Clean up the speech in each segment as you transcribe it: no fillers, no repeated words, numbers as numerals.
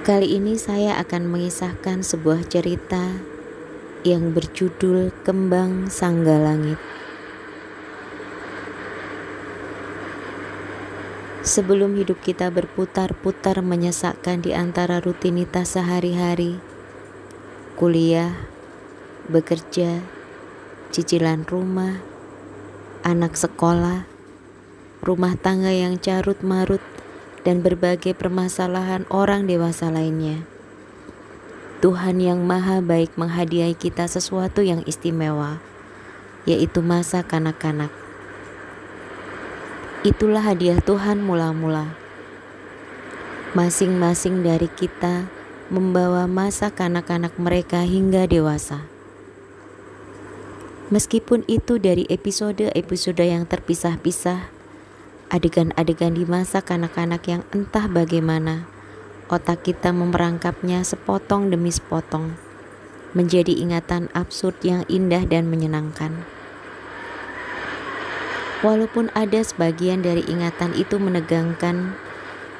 Kali ini saya akan mengisahkan sebuah cerita yang berjudul Kembang Sangga Langit. Sebelum hidup kita berputar-putar menyesakkan di antara rutinitas sehari-hari, kuliah, bekerja, cicilan rumah, anak sekolah, rumah tangga yang carut-marut, dan berbagai permasalahan orang dewasa lainnya. Tuhan yang Maha Baik menghadiahi kita sesuatu yang istimewa, yaitu masa kanak-kanak. Itulah hadiah Tuhan mula-mula. Masing-masing dari kita membawa masa kanak-kanak mereka hingga dewasa. Meskipun itu dari episode-episode yang terpisah-pisah, adegan-adegan di masa kanak-kanak yang entah bagaimana otak kita memerangkapnya sepotong demi sepotong menjadi ingatan absurd yang indah dan menyenangkan. Walaupun ada sebagian dari ingatan itu menegangkan,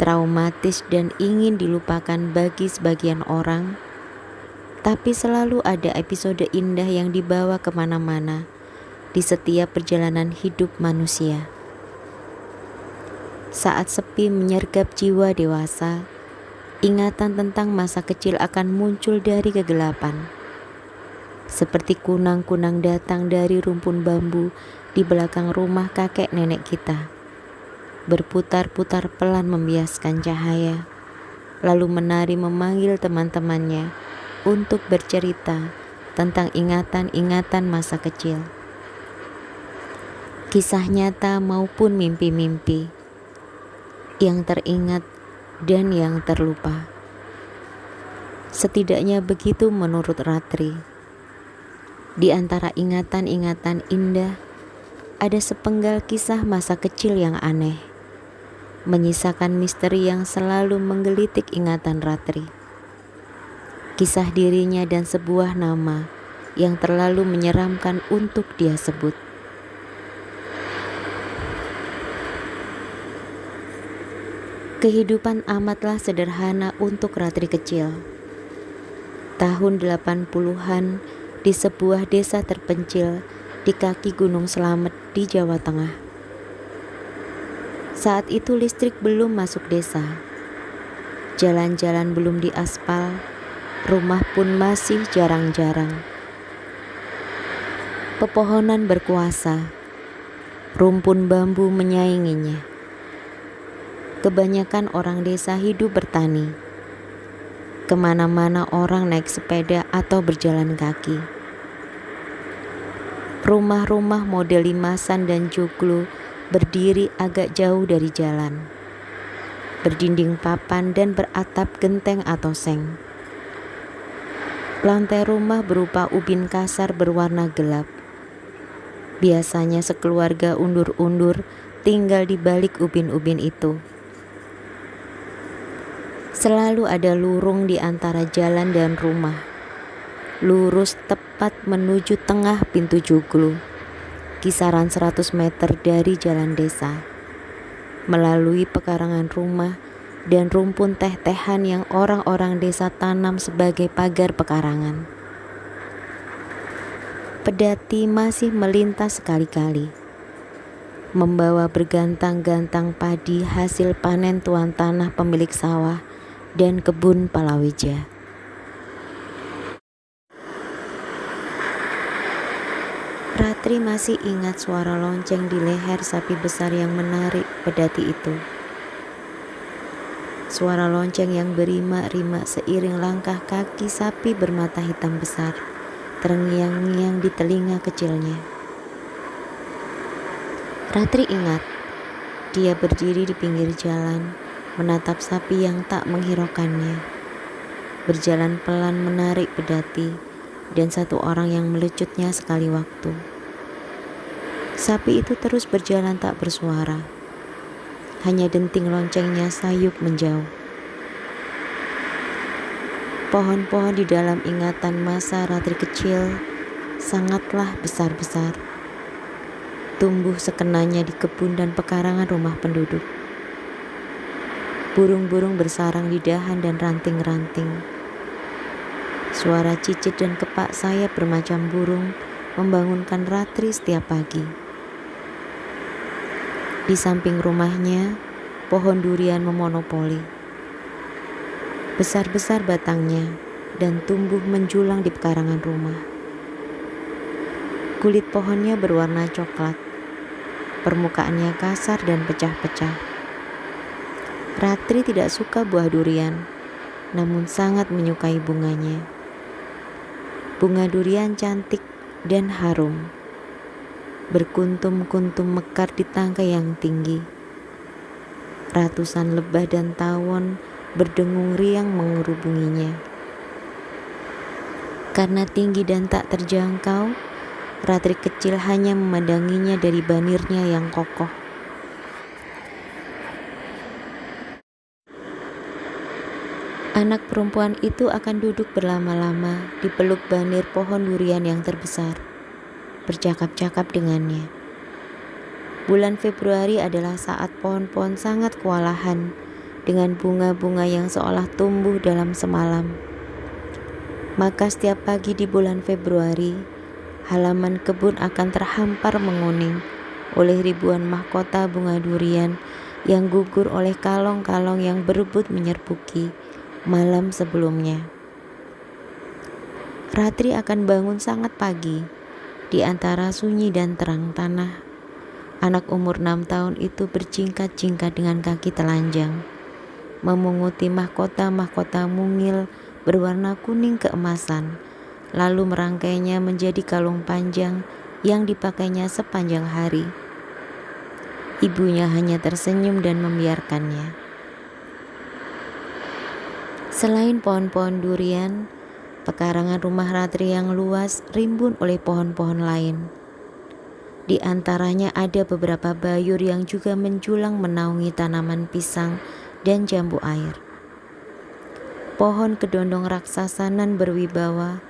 traumatis, dan ingin dilupakan bagi sebagian orang, tapi selalu ada episode indah yang dibawa kemana-mana di setiap perjalanan hidup manusia. Saat sepi menyergap jiwa dewasa, ingatan tentang masa kecil akan muncul dari kegelapan. Seperti kunang-kunang datang dari rumpun bambu di belakang rumah kakek nenek kita, berputar-putar pelan membiaskan cahaya, lalu menari memanggil teman-temannya untuk bercerita tentang ingatan-ingatan masa kecil. Kisah nyata maupun mimpi-mimpi yang teringat dan yang terlupa. Setidaknya begitu menurut Ratri. Di antara ingatan-ingatan indah, ada sepenggal kisah masa kecil yang aneh, menyisakan misteri yang selalu menggelitik ingatan Ratri. Kisah dirinya dan sebuah nama yang terlalu menyeramkan untuk dia sebut. Kehidupan amatlah sederhana untuk Ratri kecil. Tahun 80-an di sebuah desa terpencil di kaki Gunung Slamet di Jawa Tengah. Saat itu listrik belum masuk desa. Jalan-jalan belum diaspal, rumah pun masih jarang-jarang. Pepohonan berkuasa, rumpun bambu menyainginya. Kebanyakan orang desa hidup bertani. Kemana-mana orang naik sepeda atau berjalan kaki. Rumah-rumah model limasan dan joglo berdiri agak jauh dari jalan, berdinding papan dan beratap genteng atau seng. Lantai rumah berupa ubin kasar berwarna gelap. Biasanya sekeluarga undur-undur tinggal di balik ubin-ubin itu. Selalu ada lurung di antara jalan dan rumah, lurus tepat menuju tengah pintu joglo, kisaran 100 meter dari jalan desa, melalui pekarangan rumah dan rumpun teh-tehan yang orang-orang desa tanam sebagai pagar pekarangan. Pedati masih melintas sekali-kali, membawa bergantang-gantang padi hasil panen tuan tanah pemilik sawah dan kebun palawija. Ratri masih ingat suara lonceng di leher sapi besar yang menarik pedati itu. Suara lonceng yang berima-rima seiring langkah kaki sapi bermata hitam besar terngiang-ngiang di telinga kecilnya. Ratri ingat, dia berdiri di pinggir jalan, menatap sapi yang tak menghiraukannya, berjalan pelan menarik pedati, dan satu orang yang melecutnya sekali waktu. Sapi itu terus berjalan tak bersuara, hanya denting loncengnya sayup menjauh. Pohon-pohon di dalam ingatan masa Ratri kecil sangatlah besar-besar, tumbuh sekenanya di kebun dan pekarangan rumah penduduk. Burung-burung bersarang di dahan dan ranting-ranting. Suara cicit dan kepak sayap bermacam burung membangunkan Ratri setiap pagi. Di samping rumahnya, pohon durian memonopoli. Besar-besar batangnya dan tumbuh menjulang di pekarangan rumah. Kulit pohonnya berwarna coklat. Permukaannya kasar dan pecah-pecah. Ratri tidak suka buah durian, namun sangat menyukai bunganya. Bunga durian cantik dan harum, berkuntum-kuntum mekar di tangkai yang tinggi. Ratusan lebah dan tawon berdengung riang mengerubunginya. Karena tinggi dan tak terjangkau, Ratri kecil hanya memandanginya dari banirnya yang kokoh. Anak perempuan itu akan duduk berlama-lama di peluk banir pohon durian yang terbesar, bercakap-cakap dengannya. Bulan Februari adalah saat pohon-pohon sangat kewalahan dengan bunga-bunga yang seolah tumbuh dalam semalam. Maka setiap pagi di bulan Februari, halaman kebun akan terhampar menguning oleh ribuan mahkota bunga durian yang gugur oleh kalong-kalong yang berebut menyerbuki malam sebelumnya. Ratri akan bangun sangat pagi di antara sunyi dan terang tanah. Anak umur 6 tahun itu berjingkat-jingkat dengan kaki telanjang, memunguti mahkota-mahkota mungil berwarna kuning keemasan, lalu merangkainya menjadi kalung panjang yang dipakainya sepanjang hari. Ibunya hanya tersenyum dan membiarkannya. Selain pohon-pohon durian, pekarangan rumah Ratri yang luas rimbun oleh pohon-pohon lain. Di antaranya ada beberapa bayur yang juga menjulang menaungi tanaman pisang dan jambu air. Pohon kedondong raksasa nan berwibawa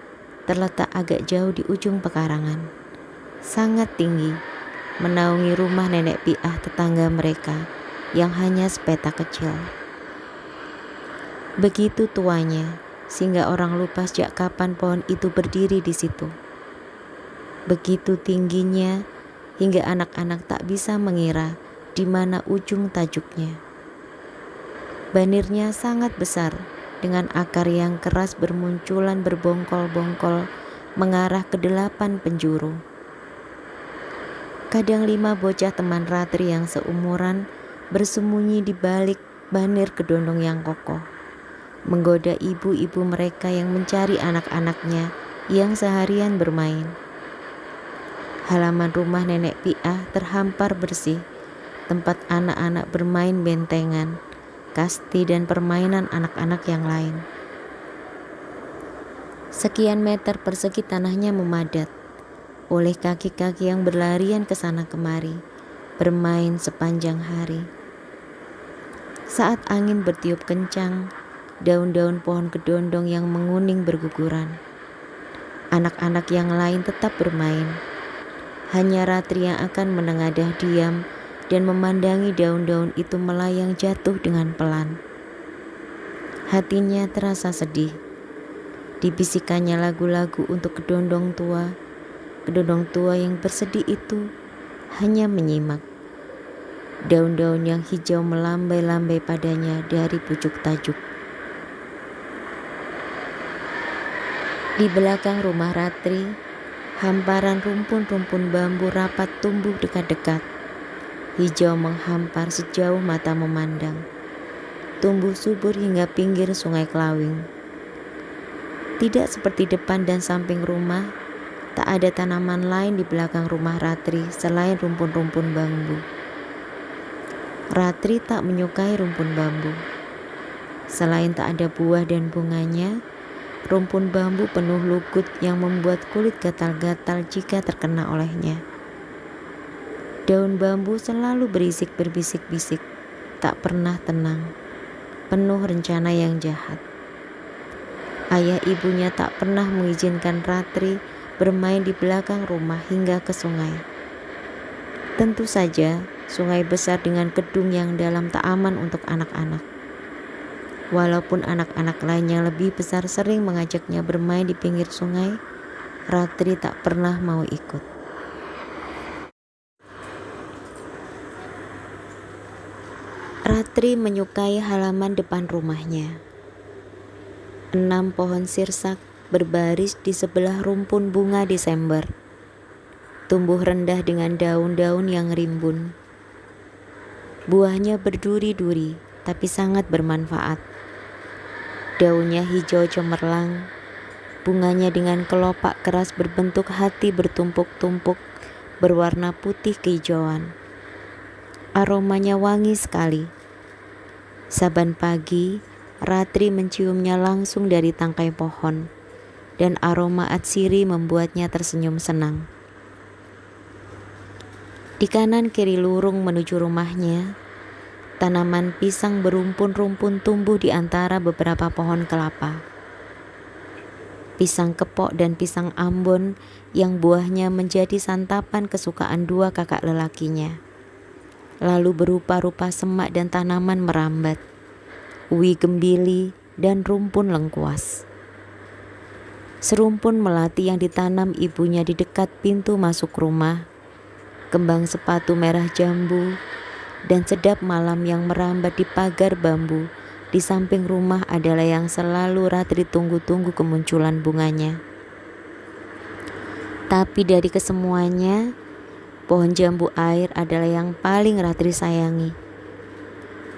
terletak agak jauh di ujung pekarangan. Sangat tinggi, menaungi rumah nenek Piah tetangga mereka yang hanya sepetak kecil. Begitu tuanya, sehingga orang lupa sejak kapan pohon itu berdiri di situ. Begitu tingginya, hingga anak-anak tak bisa mengira di mana ujung tajuknya. Banirnya sangat besar, dengan akar yang keras bermunculan berbongkol-bongkol mengarah ke 8 penjuru. Kadang 5 bocah teman Ratri yang seumuran bersembunyi di balik banir kedondong yang kokoh, menggoda ibu-ibu mereka yang mencari anak-anaknya yang seharian bermain. Halaman rumah nenek Piah terhampar bersih, tempat anak-anak bermain bentengan, kasti dan permainan anak-anak yang lain. Sekian meter persegi tanahnya memadat oleh kaki-kaki yang berlarian ke sana kemari, bermain sepanjang hari. Saat angin bertiup kencang, daun-daun pohon kedondong yang menguning berguguran. Anak-anak yang lain tetap bermain. Hanya Ratri yang akan menengadah diam dan memandangi daun-daun itu melayang jatuh dengan pelan. Hatinya terasa sedih. Dibisikannya lagu-lagu untuk kedondong tua. Kedondong tua yang bersedih itu hanya menyimak. Daun-daun yang hijau melambai-lambai padanya dari pucuk tajuk. Di belakang rumah Ratri, hamparan rumpun-rumpun bambu rapat tumbuh dekat-dekat. Hijau menghampar sejauh mata memandang. Tumbuh subur hingga pinggir sungai Kelawing. Tidak seperti depan dan samping rumah, tak ada tanaman lain di belakang rumah Ratri selain rumpun-rumpun bambu. Ratri tak menyukai rumpun bambu. Selain tak ada buah dan bunganya, rumpun bambu penuh lugut yang membuat kulit gatal-gatal jika terkena olehnya. Daun bambu selalu berbisik-bisik, tak pernah tenang, penuh rencana yang jahat. Ayah ibunya tak pernah mengizinkan Ratri bermain di belakang rumah hingga ke sungai. Tentu saja, sungai besar dengan kedung yang dalam tak aman untuk anak-anak. Walaupun anak-anak lain yang lebih besar sering mengajaknya bermain di pinggir sungai, Ratri tak pernah mau ikut. Ratri menyukai halaman depan rumahnya. 6 pohon sirsak berbaris di sebelah rumpun bunga Desember. Tumbuh rendah dengan daun-daun yang rimbun. Buahnya berduri-duri, tapi sangat bermanfaat. Daunnya hijau cemerlang, bunganya dengan kelopak keras berbentuk hati bertumpuk-tumpuk, berwarna putih kehijauan. Aromanya wangi sekali. Saban pagi, Ratri menciumnya langsung dari tangkai pohon, dan aroma atsiri membuatnya tersenyum senang. Di kanan kiri lurung menuju rumahnya, tanaman pisang berumpun-rumpun tumbuh di antara beberapa pohon kelapa. Pisang kepok dan pisang Ambon yang buahnya menjadi santapan kesukaan 2 kakak lelakinya. Lalu berupa-rupa semak dan tanaman merambat, uwi gembili dan rumpun lengkuas. Serumpun melati yang ditanam ibunya di dekat pintu masuk rumah, kembang sepatu merah jambu, dan sedap malam yang merambat di pagar bambu di samping rumah adalah yang selalu Ratri tunggu-tunggu kemunculan bunganya. Tapi dari kesemuanya, pohon jambu air adalah yang paling Ratri sayangi.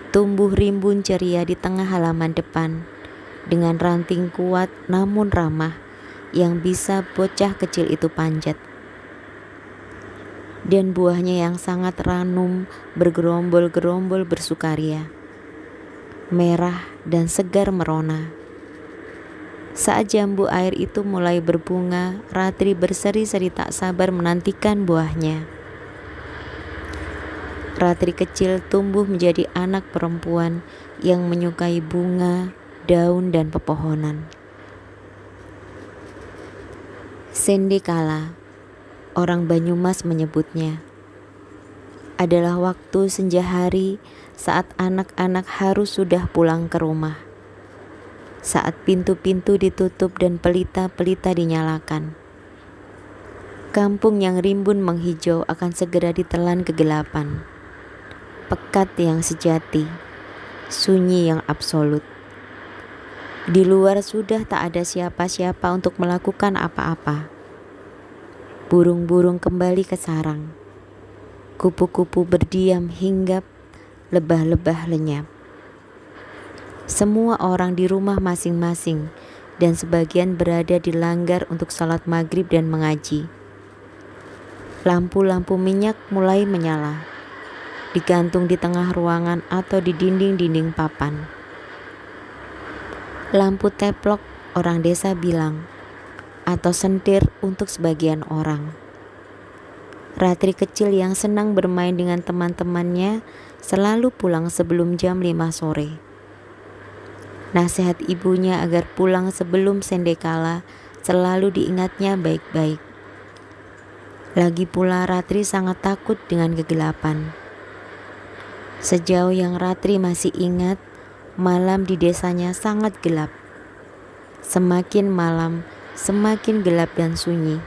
Tumbuh rimbun ceria di tengah halaman depan, dengan ranting kuat namun ramah yang bisa bocah kecil itu panjat. Dan buahnya yang sangat ranum bergerombol-gerombol bersukaria, merah dan segar merona. Saat jambu air itu mulai berbunga, Ratri berseri-seri tak sabar menantikan buahnya. Ratri kecil tumbuh menjadi anak perempuan yang menyukai bunga, daun, dan pepohonan. Sendekala, orang Banyumas menyebutnya, adalah waktu senja hari saat anak-anak harus sudah pulang ke rumah. Saat pintu-pintu ditutup dan pelita-pelita dinyalakan. Kampung yang rimbun menghijau akan segera ditelan kegelapan. Pekat yang sejati, sunyi yang absolut. Di luar sudah tak ada siapa-siapa untuk melakukan apa-apa. Burung-burung kembali ke sarang. Kupu-kupu berdiam hinggap, lebah-lebah lenyap. Semua orang di rumah masing-masing dan sebagian berada di langgar untuk salat maghrib dan mengaji. Lampu-lampu minyak mulai menyala, digantung di tengah ruangan atau di dinding-dinding papan. Lampu teplok, orang desa bilang, atau sentir untuk sebagian orang. Ratri kecil yang senang bermain dengan teman-temannya selalu pulang sebelum jam 5 sore. Nasihat ibunya agar pulang sebelum sendekala selalu diingatnya baik-baik. Lagi pula Ratri sangat takut dengan kegelapan. Sejauh yang Ratri masih ingat, malam di desanya sangat gelap. Semakin malam, semakin gelap dan sunyi.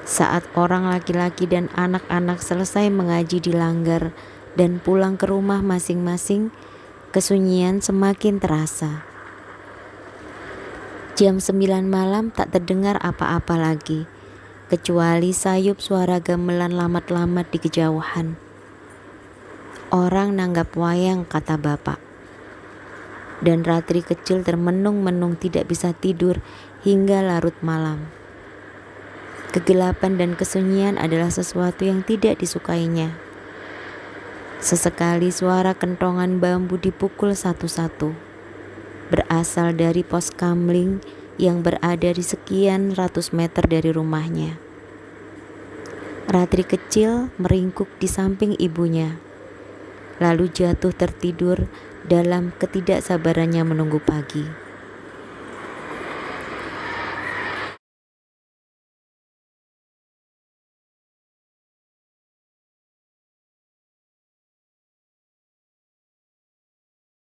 Saat orang laki-laki dan anak-anak selesai mengaji di langgar dan pulang ke rumah masing-masing, kesunyian semakin terasa. Jam 9 malam tak terdengar apa-apa lagi, kecuali sayup suara gamelan lamat-lamat di kejauhan. Orang nanggap wayang, kata bapak. Dan Ratri kecil termenung-menung tidak bisa tidur hingga larut malam. Kegelapan dan kesunyian adalah sesuatu yang tidak disukainya. Sesekali suara kentongan bambu dipukul satu-satu, berasal dari pos kamling yang berada di sekian ratus meter dari rumahnya. Ratri kecil meringkuk di samping ibunya, lalu jatuh tertidur dalam ketidaksabarannya menunggu pagi.